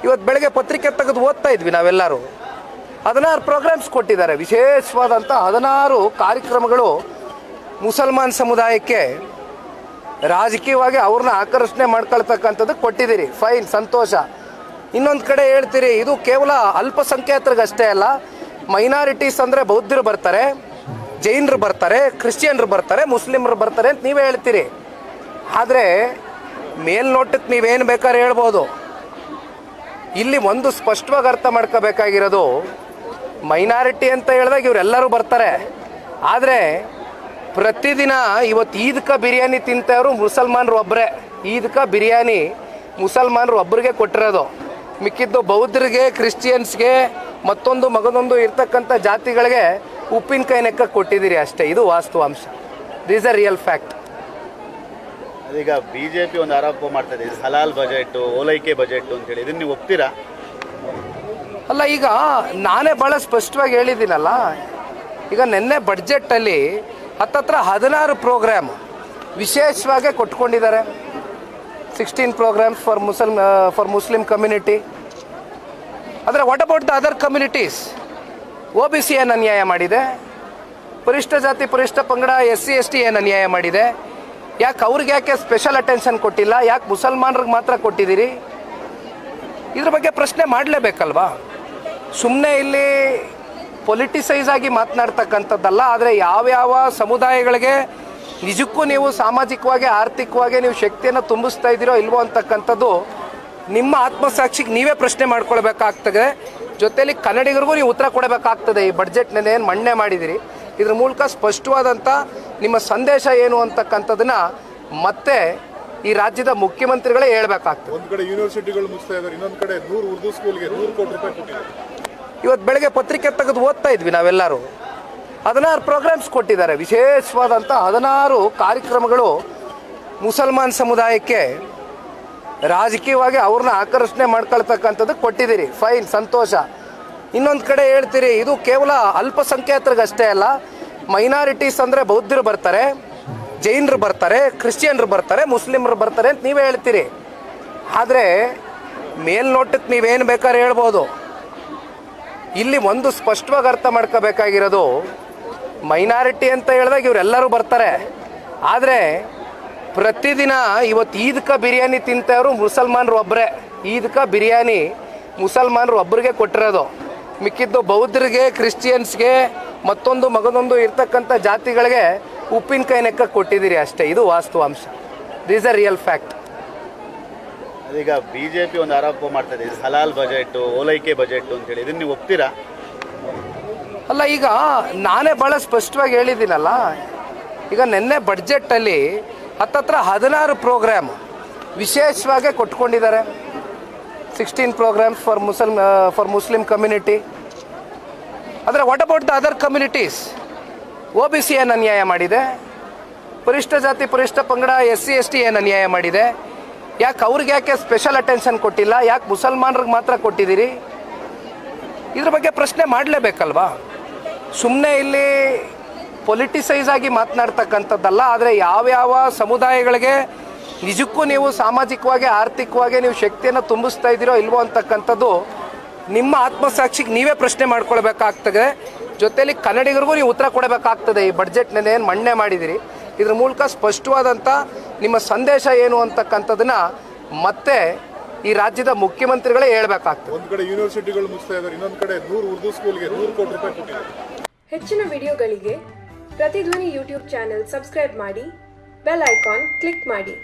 ಇವತ್ತು ಬೆಳಗ್ಗೆ ಪತ್ರಿಕೆ ತೆಗೆದು ಓದ್ತಾ ಇದ್ವಿ ನಾವೆಲ್ಲರೂ. 16 ಪ್ರೋಗ್ರಾಮ್ಸ್ ಕೊಟ್ಟಿದ್ದಾರೆ, ವಿಶೇಷವಾದಂಥ 16 ಕಾರ್ಯಕ್ರಮಗಳು ಮುಸಲ್ಮಾನ್ ಸಮುದಾಯಕ್ಕೆ ರಾಜಕೀಯವಾಗಿ ಅವ್ರನ್ನ ಆಕರ್ಷಣೆ ಮಾಡ್ಕೊಳ್ತಕ್ಕಂಥದ್ದು ಕೊಟ್ಟಿದ್ದೀರಿ. ಫೈನ್, ಸಂತೋಷ. ಇನ್ನೊಂದು ಕಡೆ ಹೇಳ್ತೀರಿ ಇದು ಕೇವಲ ಅಲ್ಪಸಂಖ್ಯಾತರಿಗಷ್ಟೇ ಅಲ್ಲ, ಮೈನಾರಿಟೀಸ್ ಅಂದರೆ ಬೌದ್ಧರು ಬರ್ತಾರೆ, ಜೈನರು ಬರ್ತಾರೆ, ಕ್ರಿಶ್ಚಿಯನ್ರು ಬರ್ತಾರೆ, ಮುಸ್ಲಿಮರು ಬರ್ತಾರೆ ಅಂತ ನೀವೇ ಹೇಳ್ತೀರಿ. ಆದರೆ ಮೇಲ್ನೋಟಕ್ಕೆ ನೀವೇನು ಬೇಕಾದ್ರೆ ಹೇಳ್ಬೋದು. ಇಲ್ಲಿ ಒಂದು ಸ್ಪಷ್ಟವಾಗಿ ಅರ್ಥ ಮಾಡ್ಕೋಬೇಕಾಗಿರೋದು, ಮೈನಾರಿಟಿ ಅಂತ ಹೇಳಿದಾಗ ಇವರೆಲ್ಲರೂ ಬರ್ತಾರೆ. ಆದರೆ ಪ್ರತಿದಿನ ಇವತ್ತು ಈದ್ಕ ಬಿರಿಯಾನಿ ತಿಂತವರು ಮುಸಲ್ಮಾನರು ಒಬ್ಬರೇ. ಈದ್ಕ ಬಿರಿಯಾನಿ ಮುಸಲ್ಮಾನರು ಒಬ್ಬರಿಗೆ ಕೊಟ್ಟಿರೋದು, ಮಿಕ್ಕಿದ್ದು ಬೌದ್ಧರಿಗೆ, ಕ್ರಿಶ್ಚಿಯನ್ಸ್ಗೆ, ಮತ್ತೊಂದು ಮಗದೊಂದು ಇರ್ತಕ್ಕಂಥ ಜಾತಿಗಳಿಗೆ ಉಪ್ಪಿನಕಾಯಿ ನೆಕ್ಕ ಕೊಟ್ಟಿದ್ದೀರಿ ಅಷ್ಟೇ. ಇದು ವಾಸ್ತವಾಂಶ. This a real fact. ಅದೀಗ ಬಿಜೆಪಿ ಒಂದು ಆರೋಪ ಮಾಡ್ತಾ ಇದೆ, ಹಲಾಲ್ ಬಜೆಟ್, ಓಲೈಕೆ ಬಜೆಟ್ ಅಂತೇಳಿ. ಇದನ್ನು ನೀವು ಒಪ್ತೀರಾ? ಅಲ್ಲ, ಈಗ ನಾನೇ ಭಾಳ ಸ್ಪಷ್ಟವಾಗಿ ಹೇಳಿದ್ದೀನಲ್ಲ. ಈಗ ನಿನ್ನೆ ಬಡ್ಜೆಟಲ್ಲಿ ಹತ್ತತ್ರ 16 ಪ್ರೋಗ್ರಾಮ್ ವಿಶೇಷವಾಗಿ ಕೊಟ್ಕೊಂಡಿದ್ದಾರೆ. 16 ಪ್ರೋಗ್ರಾಮ್ಸ್ ಫಾರ್ ಮುಸ್ಲಿಂ ಕಮ್ಯುನಿಟಿ. ಆದರೆ what about the other communities? OBC ಏನು ಅನ್ಯಾಯ ಮಾಡಿದೆ? ಪರಿಷ್ಠ ಜಾತಿ ಪರಿಷ್ಠ ಪಂಗಡ SC/ST ಏನು ಅನ್ಯಾಯ ಮಾಡಿದೆ? ಯಾಕೆ ಅವ್ರಿಗೆ ಯಾಕೆ ಸ್ಪೆಷಲ್ ಅಟೆನ್ಷನ್ ಕೊಟ್ಟಿಲ್ಲ? ಯಾಕೆ ಮುಸಲ್ಮಾನರಿಗೆ ಮಾತ್ರ ಕೊಟ್ಟಿದ್ದೀರಿ? ಇದ್ರ ಬಗ್ಗೆ ಪ್ರಶ್ನೆ ಮಾಡಲೇಬೇಕಲ್ವಾ? ಸುಮ್ಮನೆ ಇಲ್ಲಿ ಪೊಲಿಟಿಸೈಸ್ ಆಗಿ ಮಾತನಾಡ್ತಕ್ಕಂಥದ್ದಲ್ಲ. ಆದರೆ ಯಾವ್ಯಾವ ಸಮುದಾಯಗಳಿಗೆ ನಿಜಕ್ಕೂ ನೀವು ಸಾಮಾಜಿಕವಾಗಿ ಆರ್ಥಿಕವಾಗಿ ನೀವು ಶಕ್ತಿಯನ್ನು ತುಂಬಿಸ್ತಾ ಇದ್ದೀರೋ ಇಲ್ವೋ ಅಂತಕ್ಕಂಥದ್ದು ನಿಮ್ಮ ಆತ್ಮಸಾಕ್ಷಿಗೆ ನೀವೇ ಪ್ರಶ್ನೆ ಮಾಡ್ಕೊಳ್ಬೇಕಾಗ್ತದೆ. ಜೊತೆಯಲ್ಲಿ ಕನ್ನಡಿಗರಿಗೂ ನೀವು ಉತ್ತರ ಕೊಡಬೇಕಾಗ್ತದೆ. ಈ ಬಡ್ಜೆಟ್ನಲ್ಲಿ ಏನು ಮಂಡನೆ ಮಾಡಿದಿರಿ, ಇದ್ರ ಮೂಲಕ ಸ್ಪಷ್ಟವಾದಂಥ ನಿಮ್ಮ ಸಂದೇಶ ಏನು ಅಂತಕ್ಕಂಥದ್ದನ್ನ ಮತ್ತೆ ಈ ರಾಜ್ಯದ ಮುಖ್ಯಮಂತ್ರಿಗಳೇ ಹೇಳ್ಬೇಕಾಗ್ತದೆ. ಒಂದು ಕಡೆ ಯೂನಿವರ್ಸಿಟಿಗಳು ಮುಗಿಸ್ತಾ ಇದ್ದಾರೆ, ಇನ್ನೊಂದು ಕಡೆ 100 ಉರ್ದು ಸ್ಕೂಲ್ಗೆ 100 ಕೋಟಿ ರೂಪಾಯಿ ಕೊಟ್ಟಿದ್ದಾರೆ. ಇವತ್ತು ಬೆಳಗ್ಗೆ ಪತ್ರಿಕೆ ತೆಗೆದು ಓದ್ತಾ ಇದ್ವಿ ನಾವೆಲ್ಲರೂ. 16 ಪ್ರೋಗ್ರಾಮ್ಸ್ ಕೊಟ್ಟಿದ್ದಾರೆ, ವಿಶೇಷವಾದಂಥ 16 ಕಾರ್ಯಕ್ರಮಗಳು ಮುಸಲ್ಮಾನ್ ಸಮುದಾಯಕ್ಕೆ ರಾಜಕೀಯವಾಗಿ ಅವ್ರನ್ನ ಆಕರ್ಷಣೆ ಮಾಡ್ಕೊಳ್ತಕ್ಕಂಥದ್ದು ಕೊಟ್ಟಿದ್ದೀರಿ. ಫೈನ್, ಸಂತೋಷ. ಇನ್ನೊಂದು ಕಡೆ ಹೇಳ್ತೀರಿ ಇದು ಕೇವಲ ಅಲ್ಪಸಂಖ್ಯಾತರಿಗಷ್ಟೇ ಅಲ್ಲ, ಮೈನಾರಿಟೀಸ್ ಅಂದರೆ ಬೌದ್ಧರು ಬರ್ತಾರೆ, ಜೈನರು ಬರ್ತಾರೆ, ಕ್ರಿಶ್ಚಿಯನ್ರು ಬರ್ತಾರೆ, ಮುಸ್ಲಿಮರು ಬರ್ತಾರೆ ಅಂತ ನೀವೇ ಹೇಳ್ತೀರಿ. ಆದರೆ ಮೇಲ್ನೋಟಕ್ಕೆ ನೀವೇನು ಬೇಕಾದ್ರೆ ಹೇಳ್ಬೋದು. ಇಲ್ಲಿ ಒಂದು ಸ್ಪಷ್ಟವಾಗಿ ಅರ್ಥ ಮಾಡ್ಕೋಬೇಕಾಗಿರೋದು, ಮೈನಾರಿಟಿ ಅಂತ ಹೇಳಿದಾಗ ಇವರೆಲ್ಲರೂ ಬರ್ತಾರೆ. ಆದರೆ ಪ್ರತಿದಿನ ಇವತ್ತು ಈದ್ಕ ಬಿರಿಯಾನಿ ತಿಂತವರು ಮುಸಲ್ಮಾನರು ಒಬ್ಬರೇ. ಈದ್ಕ ಬಿರಿಯಾನಿ ಮುಸಲ್ಮಾನರು ಒಬ್ಬರಿಗೆ ಕೊಟ್ಟಿರೋದು, ಮಿಕ್ಕಿದ್ದು ಬೌದ್ಧರಿಗೆ, ಕ್ರಿಶ್ಚಿಯನ್ಸ್ಗೆ, ಮತ್ತೊಂದು ಮಗದೊಂದು ಇರ್ತಕ್ಕಂಥ ಜಾತಿಗಳಿಗೆ ಉಪ್ಪಿನಕಾಯಿ ನೆಕ್ಕ ಕೊಟ್ಟಿದ್ದೀರಿ ಅಷ್ಟೇ. ಇದು ವಾಸ್ತವಾಂಶ. This a real fact. ಅದೀಗ ಬಿಜೆಪಿ ಒಂದು ಆರೋಪ ಮಾಡ್ತಾ ಇದೆ, ಹಲಾಲ್ ಬಜೆಟ್, ಓಲೈಕೆ ಬಜೆಟ್ ಅಂತೇಳಿ. ಇದನ್ನು ನೀವು ಒಪ್ತೀರಾ? ಅಲ್ಲ, ಈಗ ನಾನೇ ಭಾಳ ಸ್ಪಷ್ಟವಾಗಿ ಹೇಳಿದ್ದೀನಲ್ಲ. ಈಗ ನಿನ್ನೆ ಬಡ್ಜೆಟಲ್ಲಿ ಹತ್ತತ್ರ 16 ಪ್ರೋಗ್ರಾಮ್ ವಿಶೇಷವಾಗಿ ಕೊಟ್ಕೊಂಡಿದ್ದಾರೆ. 16 ಪ್ರೋಗ್ರಾಮ್ಸ್ ಫಾರ್ ಮುಸ್ಲಿಂ ಕಮ್ಯುನಿಟಿ. ಆದರೆ what about the other communities? OBC ಏನು ಅನ್ಯಾಯ ಮಾಡಿದೆ? ಪರಿಷ್ಠ ಜಾತಿ ಪರಿಷ್ಠ ಪಂಗಡ SC/ST ಏನು ಅನ್ಯಾಯ ಮಾಡಿದೆ? ಯಾಕೆ ಅವ್ರಿಗೆ ಯಾಕೆ ಸ್ಪೆಷಲ್ ಅಟೆನ್ಷನ್ ಕೊಟ್ಟಿಲ್ಲ? ಯಾಕೆ ಮುಸಲ್ಮಾನರಿಗೆ ಮಾತ್ರ ಕೊಟ್ಟಿದ್ದೀರಿ? ಇದ್ರ ಬಗ್ಗೆ ಪ್ರಶ್ನೆ ಮಾಡಲೇಬೇಕಲ್ವಾ? ಸುಮ್ಮನೆ ಇಲ್ಲಿ ಪೊಲಿಟಿಸೈಸ್ ಆಗಿ ಮಾತನಾಡ್ತಕ್ಕಂಥದ್ದಲ್ಲ. ಆದರೆ ಯಾವ್ಯಾವ ಸಮುದಾಯಗಳಿಗೆ ನಿಜಕ್ಕೂ ನೀವು ಸಾಮಾಜಿಕವಾಗಿ ಆರ್ಥಿಕವಾಗಿ ನೀವು ಶಕ್ತಿಯನ್ನು ತುಂಬಿಸ್ತಾ ಇದ್ದೀರೋ ಇಲ್ವೋ ಅಂತಕ್ಕಂಥದ್ದು ನಿಮ್ಮ ಆತ್ಮಸಾಕ್ಷಿಗೆ ನೀವೇ ಪ್ರಶ್ನೆ ಮಾಡ್ಕೊಳ್ಬೇಕಾಗ್ತದೆ. ಜೊತೆಯಲ್ಲಿ ಕನ್ನಡಿಗರಿಗೂ ನೀವು ಉತ್ತರ ಕೊಡಬೇಕಾಗ್ತದೆ. ಈ ಬಡ್ಜೆಟ್ನಲ್ಲಿ ಏನು ಮಂಡನೆ ಮಾಡಿದಿರಿ, ಇದ್ರ ಮೂಲಕ ಸ್ಪಷ್ಟವಾದಂಥ ನಿಮ್ಮ ಸಂದೇಶ ಏನು ಅಂತಕ್ಕಂಥದ್ದನ್ನ ಮತ್ತೆ ಈ ರಾಜ್ಯದ ಮುಖ್ಯಮಂತ್ರಿಗಳೇ ಹೇಳ್ಬೇಕಾಗ್ತದೆ. ಒಂದು ಕಡೆ ಯೂನಿವರ್ಸಿಟಿಗಳು ಮುಗಿಸ್ತಾ ಇದ್ದಾರೆ, ಇನ್ನೊಂದು ಕಡೆ 100 ಉರ್ದು ಸ್ಕೂಲ್ಗೆ 100 ಕೋಟಿ ರೂಪಾಯಿ ಕೊಟ್ಟಿದ್ದಾರೆ. ಹೆಚ್ಚಿನ ವಿಡಿಯೋಗಳಿಗೆ ಪ್ರತಿಧ್ವನಿ ಯೂಟ್ಯೂಬ್ ಚಾನೆಲ್ ಸಬ್ಸ್ಕ್ರೈಬ್ ಮಾಡಿ, ಬೆಲ್ ಐಕಾನ್ ಕ್ಲಿಕ್ ಮಾಡಿ.